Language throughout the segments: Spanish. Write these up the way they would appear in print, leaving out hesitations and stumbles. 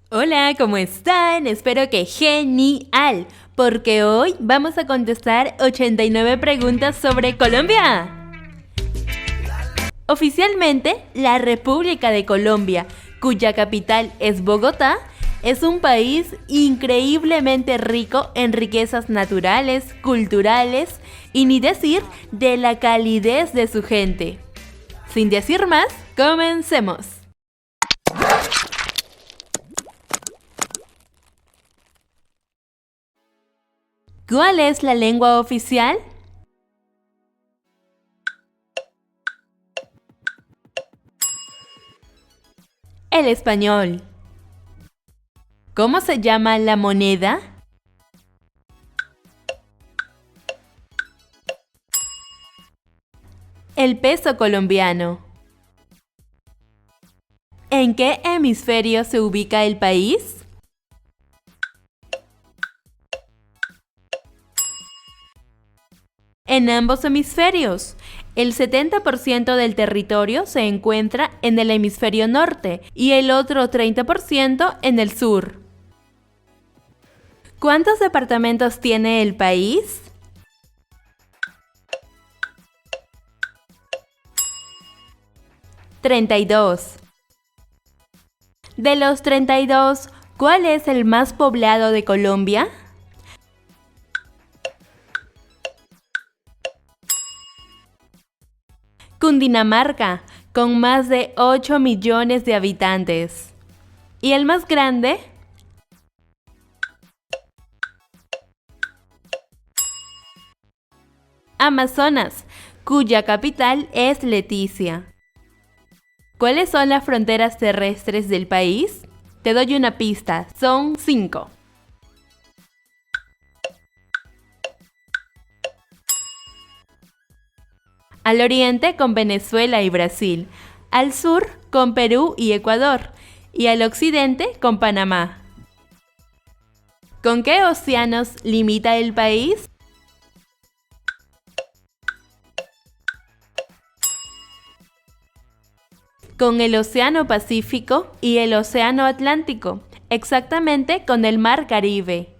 Hola, ¿cómo están? Espero que genial, porque hoy vamos a contestar 89 preguntas sobre Colombia. Oficialmente, la República de Colombia, cuya capital es Bogotá, es un país increíblemente rico en riquezas naturales, culturales y ni decir de la calidez de su gente. Sin decir más, comencemos. ¿Cuál es la lengua oficial? El español. ¿Cómo se llama la moneda? El peso colombiano. ¿En qué hemisferio se ubica el país? En ambos hemisferios. El 70% del territorio se encuentra en el hemisferio norte y el otro 30% en el sur. ¿Cuántos departamentos tiene el país? 32. De los 32, ¿cuál es el más poblado de Colombia? Cundinamarca, con más de 8 millones de habitantes. ¿Y el más grande? Amazonas, cuya capital es Leticia. ¿Cuáles son las fronteras terrestres del país? Te doy una pista, son 5. Al oriente con Venezuela y Brasil, al sur con Perú y Ecuador, y al occidente con Panamá. ¿Con qué océanos limita el país? Con el Océano Pacífico y el Océano Atlántico, exactamente con el Mar Caribe.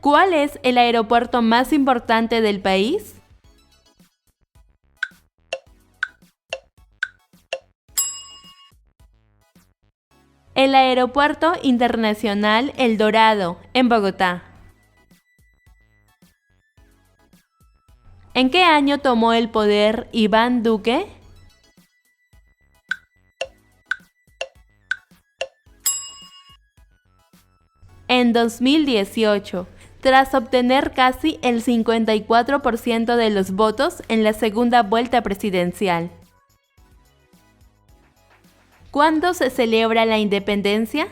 ¿Cuál es el aeropuerto más importante del país? El Aeropuerto Internacional El Dorado, en Bogotá. ¿En qué año tomó el poder Iván Duque? En 2018, tras obtener casi el 54% de los votos en la segunda vuelta presidencial. ¿Cuándo se celebra la independencia?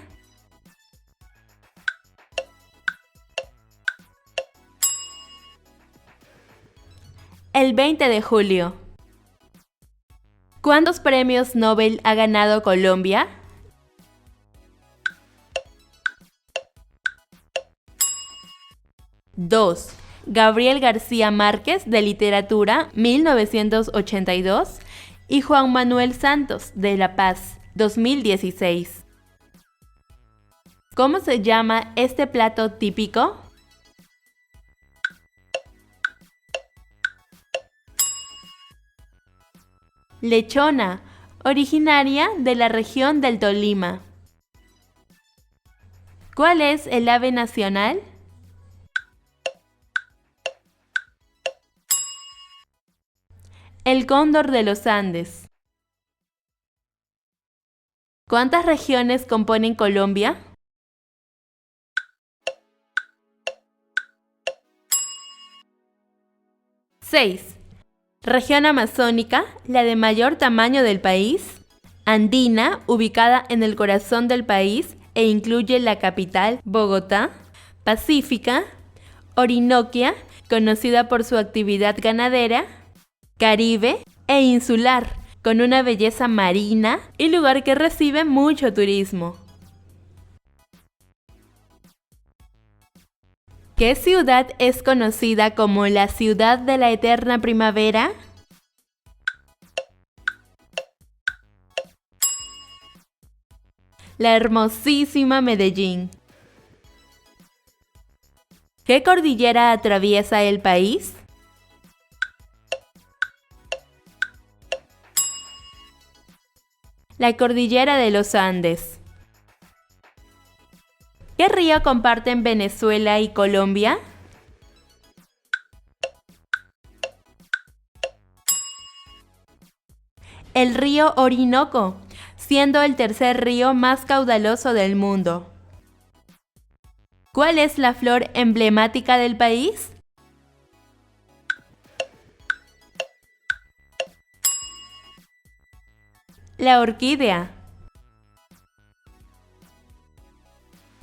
El 20 de julio. ¿Cuántos premios Nobel ha ganado Colombia? Dos. Gabriel García Márquez, de Literatura, 1982, y Juan Manuel Santos, de La Paz, 2016. ¿Cómo se llama este plato típico? Lechona, originaria de la región del Tolima. ¿Cuál es el ave nacional? El cóndor de los Andes. ¿Cuántas regiones componen Colombia? 6. Región amazónica, la de mayor tamaño del país. Andina, ubicada en el corazón del país e incluye la capital, Bogotá. Pacífica. Orinoquia, conocida por su actividad ganadera. Caribe e insular, con una belleza marina y lugar que recibe mucho turismo. ¿Qué ciudad es conocida como la ciudad de la eterna primavera? La hermosísima Medellín. ¿Qué cordillera atraviesa el país? La cordillera de los Andes. ¿Qué río comparten Venezuela y Colombia? El río Orinoco, siendo el tercer río más caudaloso del mundo. ¿Cuál es la flor emblemática del país? La orquídea.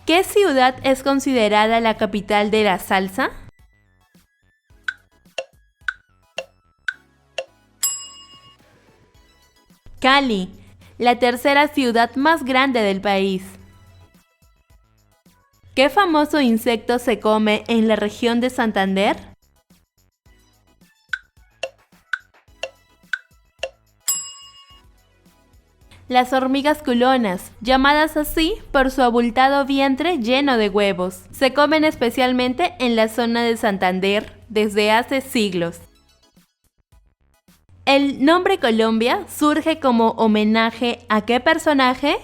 ¿Qué ciudad es considerada la capital de la salsa? Cali, la tercera ciudad más grande del país. ¿Qué famoso insecto se come en la región de Santander? Las hormigas culonas, llamadas así por su abultado vientre lleno de huevos, se comen especialmente en la zona de Santander desde hace siglos. El nombre Colombia surge como homenaje ¿a qué personaje?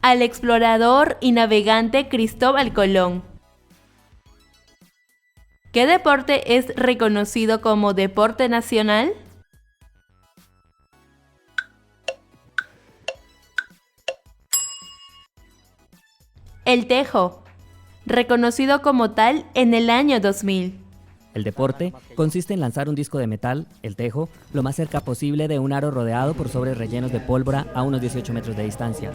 Al explorador y navegante Cristóbal Colón. ¿Qué deporte es reconocido como deporte nacional? El tejo, reconocido como tal en el año 2000. El deporte consiste en lanzar un disco de metal, el tejo, lo más cerca posible de un aro rodeado por sobres rellenos de pólvora a unos 18 metros de distancia.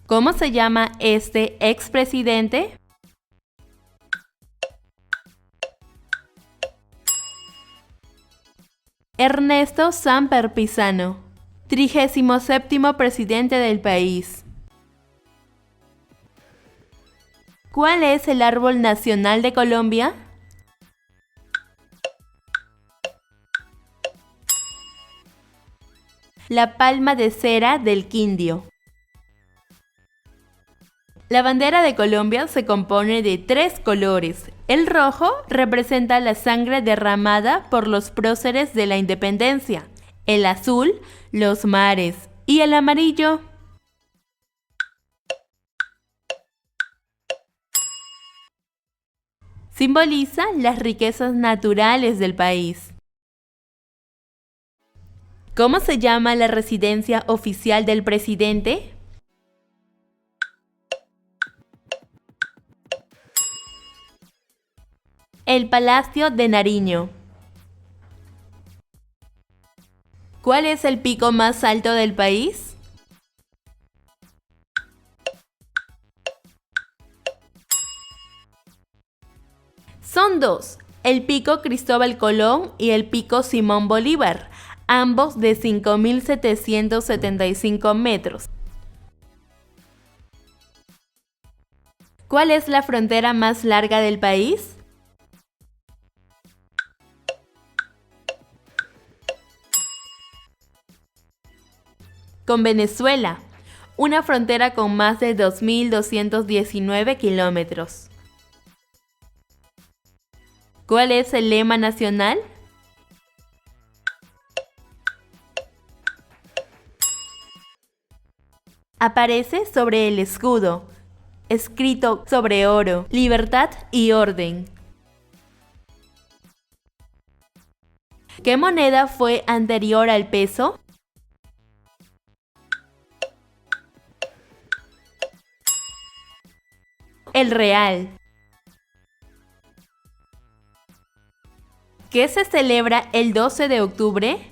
¿Cómo se llama este expresidente? Ernesto Samper Pizano, 37º presidente del país. ¿Cuál es el árbol nacional de Colombia? La palma de cera del Quindio. La bandera de Colombia se compone de 3 colores. El rojo representa la sangre derramada por los próceres de la independencia, el azul, los mares, y el amarillo. Simboliza las riquezas naturales del país. ¿Cómo se llama la residencia oficial del presidente? El Palacio de Nariño. ¿Cuál es el pico más alto del país? Son 2, el pico Cristóbal Colón y el pico Simón Bolívar, ambos de 5.775 metros. ¿Cuál es la frontera más larga del país? Con Venezuela, una frontera con más de 2.219 kilómetros. ¿Cuál es el lema nacional? Aparece sobre el escudo, escrito sobre oro, libertad y orden. ¿Qué moneda fue anterior al peso? El real. ¿Qué se celebra el 12 de octubre?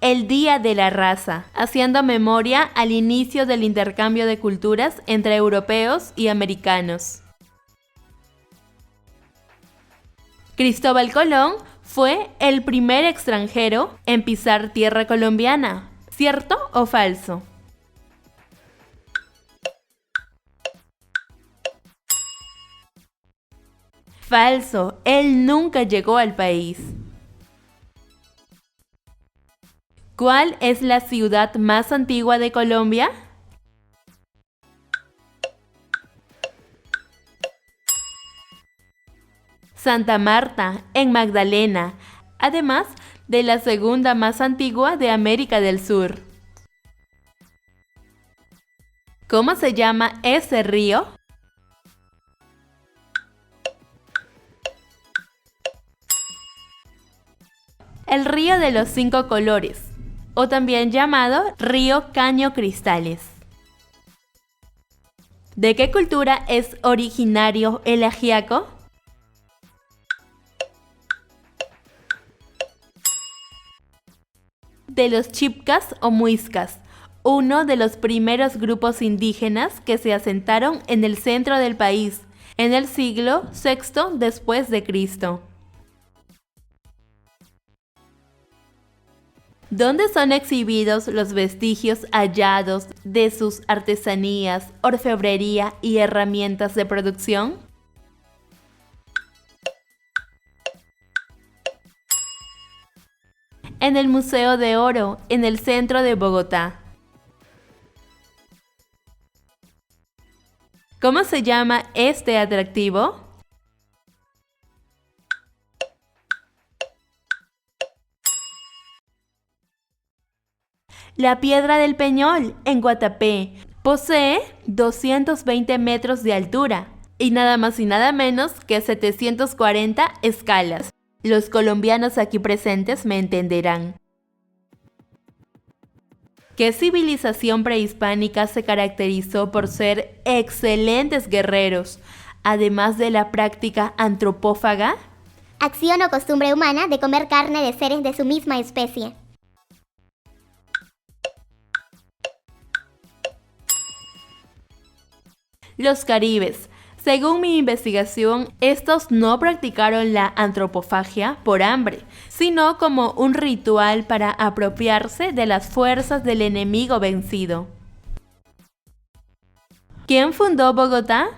El Día de la Raza, haciendo memoria al inicio del intercambio de culturas entre europeos y americanos. Cristóbal Colón fue el primer extranjero en pisar tierra colombiana, ¿cierto o falso? Falso, él nunca llegó al país. ¿Cuál es la ciudad más antigua de Colombia? Santa Marta, en Magdalena, además de la segunda más antigua de América del Sur. ¿Cómo se llama ese río? El río de los 5 colores, o también llamado río Caño Cristales. ¿De qué cultura es originario el ajiaco? De los chipcas o muiscas, uno de los primeros grupos indígenas que se asentaron en el centro del país en el siglo VI después de Cristo. ¿Dónde son exhibidos los vestigios hallados de sus artesanías, orfebrería y herramientas de producción? En el Museo de Oro, en el centro de Bogotá. ¿Cómo se llama este atractivo? La Piedra del Peñol, en Guatapé, posee 220 metros de altura y nada más y nada menos que 740 escalas. Los colombianos aquí presentes me entenderán. ¿Qué civilización prehispánica se caracterizó por ser excelentes guerreros, además de la práctica antropófaga? Acción o costumbre humana de comer carne de seres de su misma especie. Los caribes. Según mi investigación, estos no practicaron la antropofagia por hambre, sino como un ritual para apropiarse de las fuerzas del enemigo vencido. ¿Quién fundó Bogotá?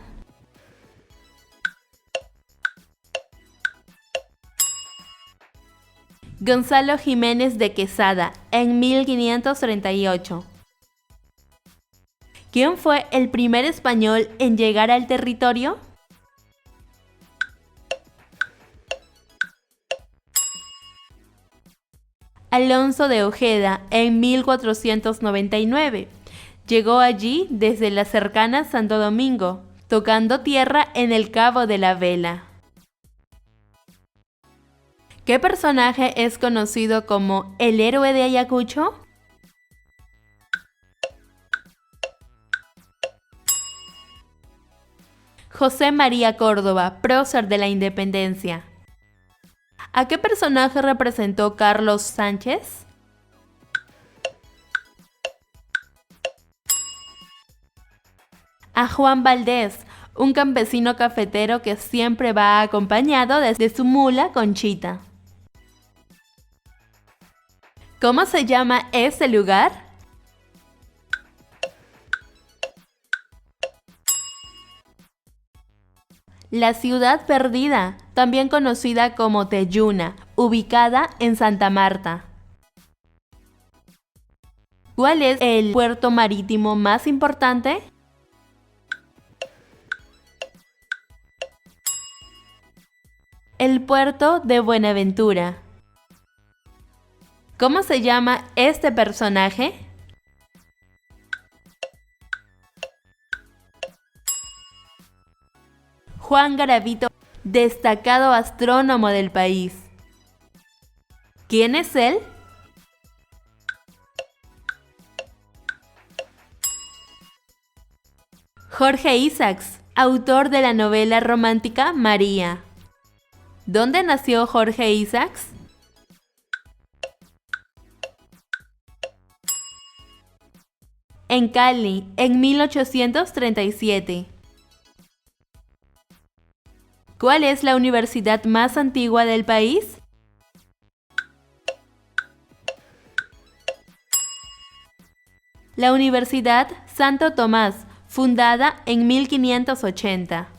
Gonzalo Jiménez de Quesada, en 1538. ¿Quién fue el primer español en llegar al territorio? Alonso de Ojeda, en 1499. Llegó allí desde la cercana Santo Domingo, tocando tierra en el Cabo de la Vela. ¿Qué personaje es conocido como el héroe de Ayacucho? José María Córdoba, prócer de la Independencia. ¿A qué personaje representó Carlos Sánchez? A Juan Valdés, un campesino cafetero que siempre va acompañado de su mula Conchita. ¿Cómo se llama ese lugar? La Ciudad Perdida, también conocida como Teyuna, ubicada en Santa Marta. ¿Cuál es el puerto marítimo más importante? El puerto de Buenaventura. ¿Cómo se llama este personaje? Juan Garavito, destacado astrónomo del país. ¿Quién es él? Jorge Isaacs, autor de la novela romántica María. ¿Dónde nació Jorge Isaacs? En Cali, en 1837. ¿Cuál es la universidad más antigua del país? La Universidad Santo Tomás, fundada en 1580.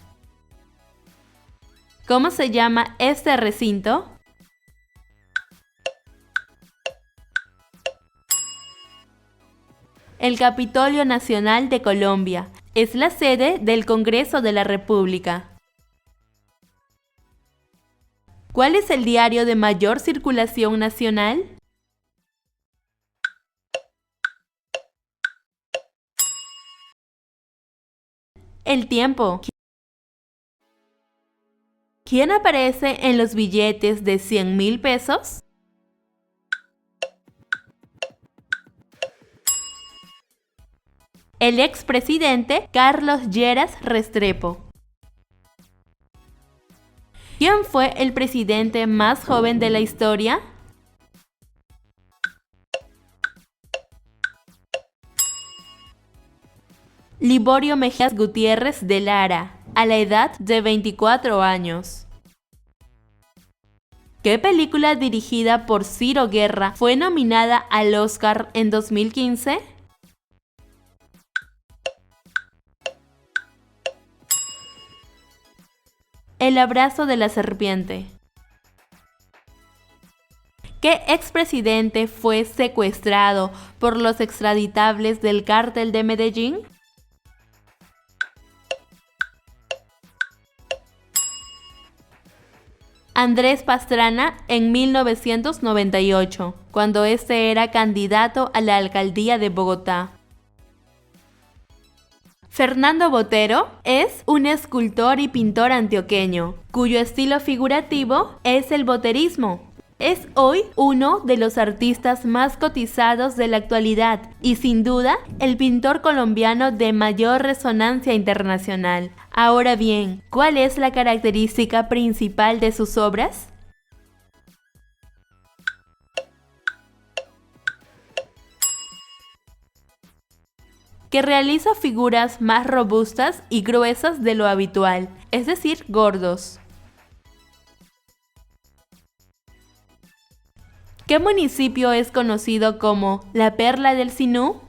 ¿Cómo se llama este recinto? El Capitolio Nacional de Colombia es la sede del Congreso de la República. ¿Cuál es el diario de mayor circulación nacional? El Tiempo. ¿Quién aparece en los billetes de 100.000 pesos? El expresidente Carlos Lleras Restrepo. ¿Quién fue el presidente más joven de la historia? Liborio Mejías Gutiérrez de Lara, a la edad de 24 años. ¿Qué película dirigida por Ciro Guerra fue nominada al Oscar en 2015? El abrazo de la serpiente. ¿Qué expresidente fue secuestrado por los extraditables del Cártel de Medellín? Andrés Pastrana en 1998, cuando este era candidato a la alcaldía de Bogotá. Fernando Botero es un escultor y pintor antioqueño, cuyo estilo figurativo es el boterismo. Es hoy uno de los artistas más cotizados de la actualidad y sin duda el pintor colombiano de mayor resonancia internacional. Ahora bien, ¿cuál es la característica principal de sus obras? Que realiza figuras más robustas y gruesas de lo habitual, es decir, gordos. ¿Qué municipio es conocido como la Perla del Sinú?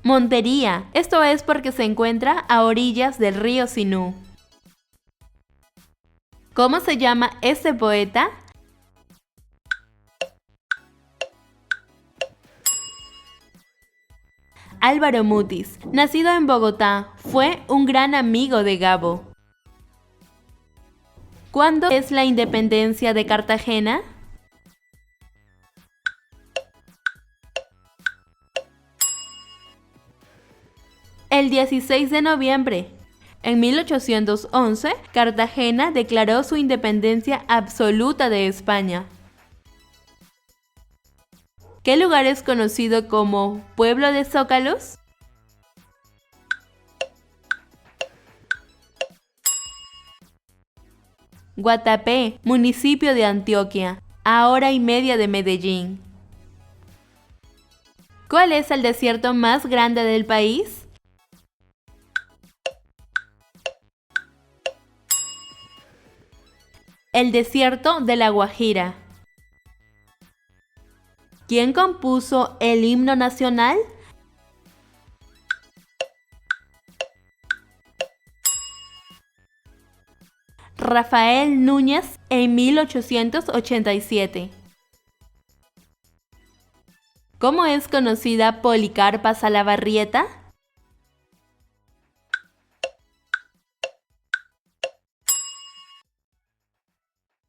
Montería, esto es porque se encuentra a orillas del río Sinú. ¿Cómo se llama este poeta? Álvaro Mutis, nacido en Bogotá, fue un gran amigo de Gabo. ¿Cuándo es la independencia de Cartagena? El 16 de noviembre. En 1811, Cartagena declaró su independencia absoluta de España. ¿Qué lugar es conocido como Pueblo de Zócalos? Guatapé, municipio de Antioquia, a hora y media de Medellín. ¿Cuál es el desierto más grande del país? El desierto de La Guajira. ¿Quién compuso el himno nacional? Rafael Núñez en 1887. ¿Cómo es conocida Policarpa Salabarrieta?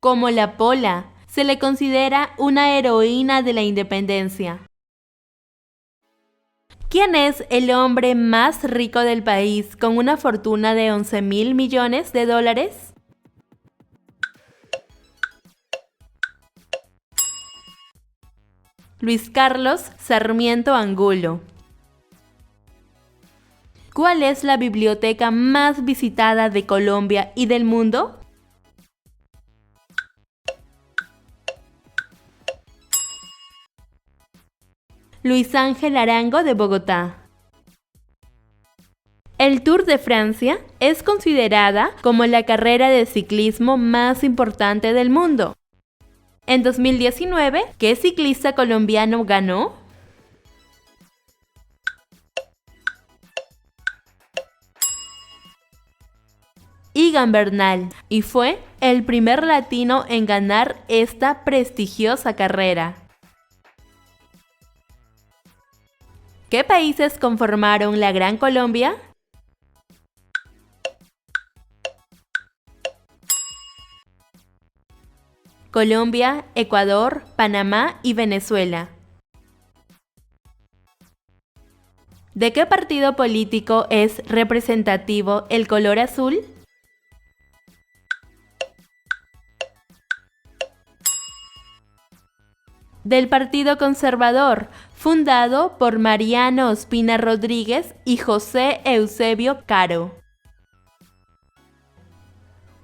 Como la Pola. Se le considera una heroína de la independencia. ¿Quién es el hombre más rico del país con una fortuna de 11.000 millones de dólares? Luis Carlos Sarmiento Angulo. ¿Cuál es la biblioteca más visitada de Colombia y del mundo? Luis Ángel Arango de Bogotá. El Tour de Francia es considerada como la carrera de ciclismo más importante del mundo. En 2019, ¿qué ciclista colombiano ganó? Egan Bernal, y fue el primer latino en ganar esta prestigiosa carrera. ¿Qué países conformaron la Gran Colombia? Colombia, Ecuador, Panamá y Venezuela. ¿De qué partido político es representativo el color azul? Del Partido Conservador, fundado por Mariano Ospina Rodríguez y José Eusebio Caro.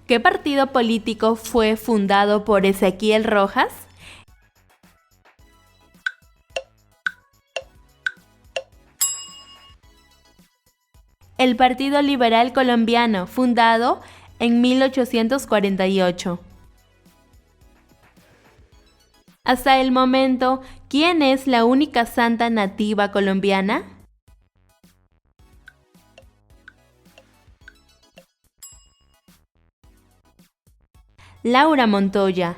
¿Qué partido político fue fundado por Ezequiel Rojas? El Partido Liberal Colombiano, fundado en 1848. Hasta el momento, ¿quién es la única santa nativa colombiana? Laura Montoya.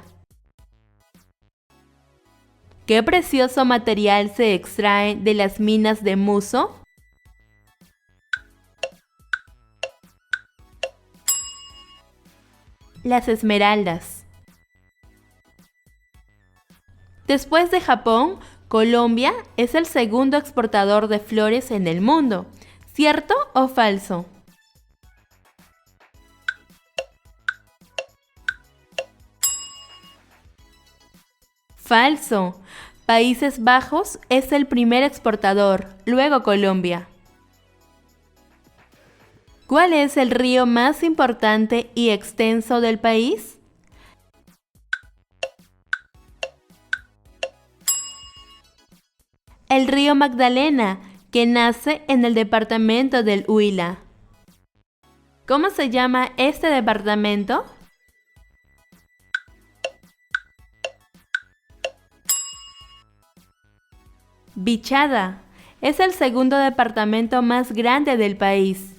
¿Qué precioso material se extrae de las minas de Muso? Las esmeraldas. Después de Japón, Colombia es el segundo exportador de flores en el mundo. ¿Cierto o falso? Falso. Países Bajos es el primer exportador, luego Colombia. ¿Cuál es el río más importante y extenso del país? El río Magdalena, que nace en el departamento del Huila. ¿Cómo se llama este departamento? Vichada. Es el segundo departamento más grande del país.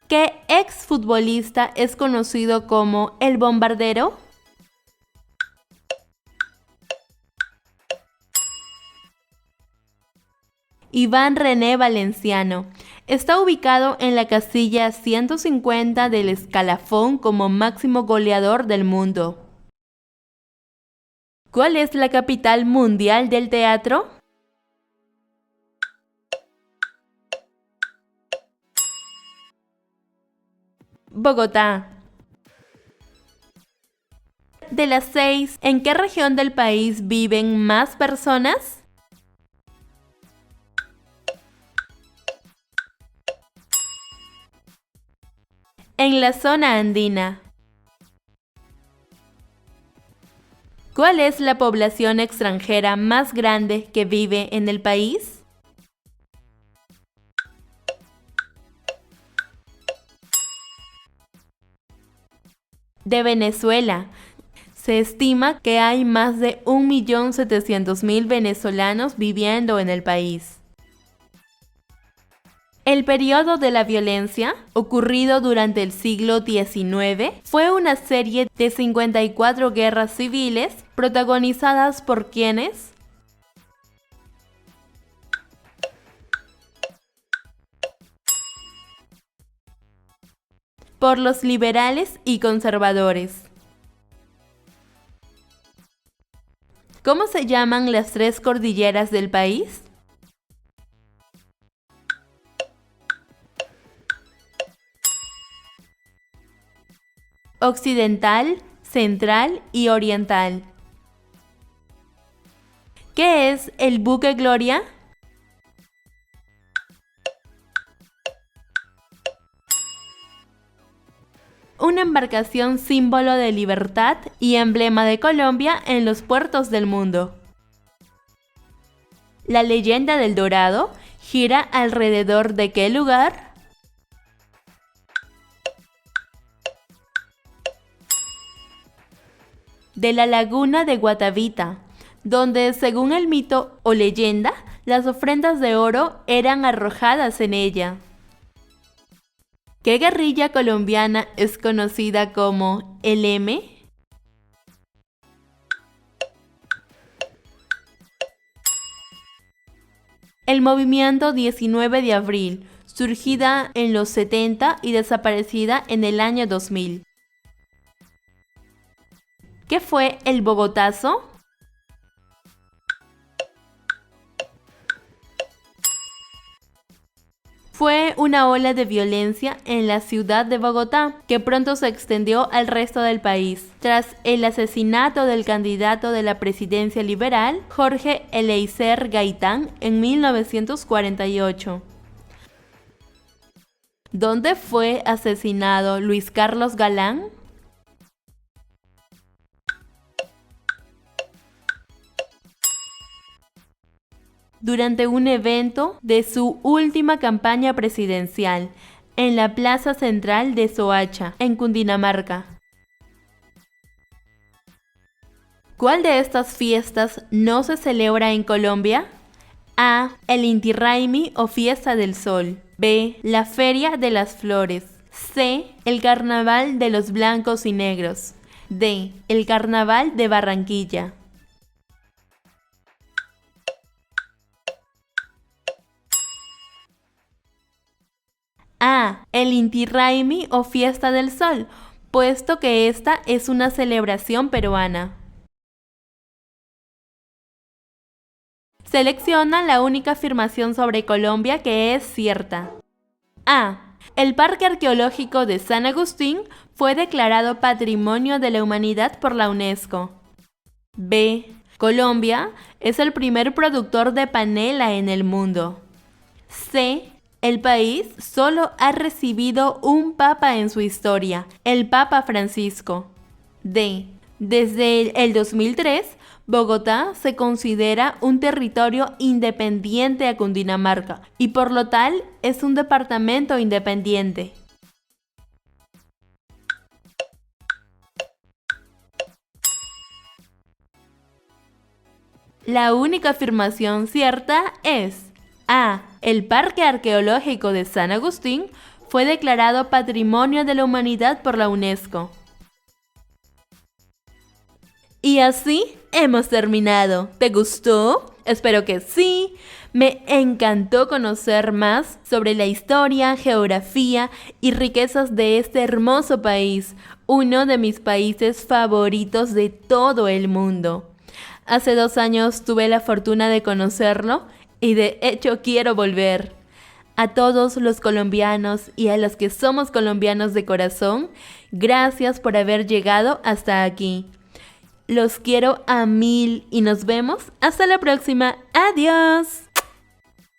¿Qué exfutbolista es conocido como el Bombardero? Iván René Valenciano. Está ubicado en la casilla 150 del escalafón como máximo goleador del mundo. ¿Cuál es la capital mundial del teatro? Bogotá. De las 6, ¿en qué región del país viven más personas? En la zona andina. ¿Cuál es la población extranjera más grande que vive en el país? De Venezuela. Se estima que hay más de 1.700.000 venezolanos viviendo en el país. El periodo de la violencia, ocurrido durante el siglo XIX, fue una serie de 54 guerras civiles protagonizadas por ¿quiénes? Por los liberales y conservadores. ¿Cómo se llaman las 3 cordilleras del país? Occidental, Central y Oriental. ¿Qué es el buque Gloria? Una embarcación símbolo de libertad y emblema de Colombia en los puertos del mundo. La leyenda del Dorado gira alrededor ¿de qué lugar? De la laguna de Guatavita, donde, según el mito o leyenda, las ofrendas de oro eran arrojadas en ella. ¿Qué guerrilla colombiana es conocida como el M? El movimiento 19 de abril, surgida en los 70 y desaparecida en el año 2000. ¿Qué fue el Bogotazo? Fue una ola de violencia en la ciudad de Bogotá, que pronto se extendió al resto del país, tras el asesinato del candidato de la presidencia liberal, Jorge Eliezer Gaitán, en 1948. ¿Dónde fue asesinado Luis Carlos Galán? Durante un evento de su última campaña presidencial en la Plaza Central de Soacha, en Cundinamarca. ¿Cuál de estas fiestas no se celebra en Colombia? A. El Inti Raymi o Fiesta del Sol. B. La Feria de las Flores. C. El Carnaval de los Blancos y Negros. D. El Carnaval de Barranquilla. A. El Inti Raymi o Fiesta del Sol, puesto que esta es una celebración peruana. Selecciona la única afirmación sobre Colombia que es cierta. A. El Parque Arqueológico de San Agustín fue declarado Patrimonio de la Humanidad por la UNESCO. B. Colombia es el primer productor de panela en el mundo. C. El país solo ha recibido un papa en su historia, el Papa Francisco. D. Desde el 2003, Bogotá se considera un territorio independiente a Cundinamarca y por lo tal es un departamento independiente. La única afirmación cierta es A. El Parque Arqueológico de San Agustín fue declarado Patrimonio de la Humanidad por la UNESCO. Y así hemos terminado. ¿Te gustó? Espero que sí. Me encantó conocer más sobre la historia, geografía y riquezas de este hermoso país, uno de mis países favoritos de todo el mundo. Hace 2 años tuve la fortuna de conocerlo y de hecho quiero volver. A todos los colombianos y a los que somos colombianos de corazón, gracias por haber llegado hasta aquí. Los quiero a 1000 y nos vemos hasta la próxima. ¡Adiós!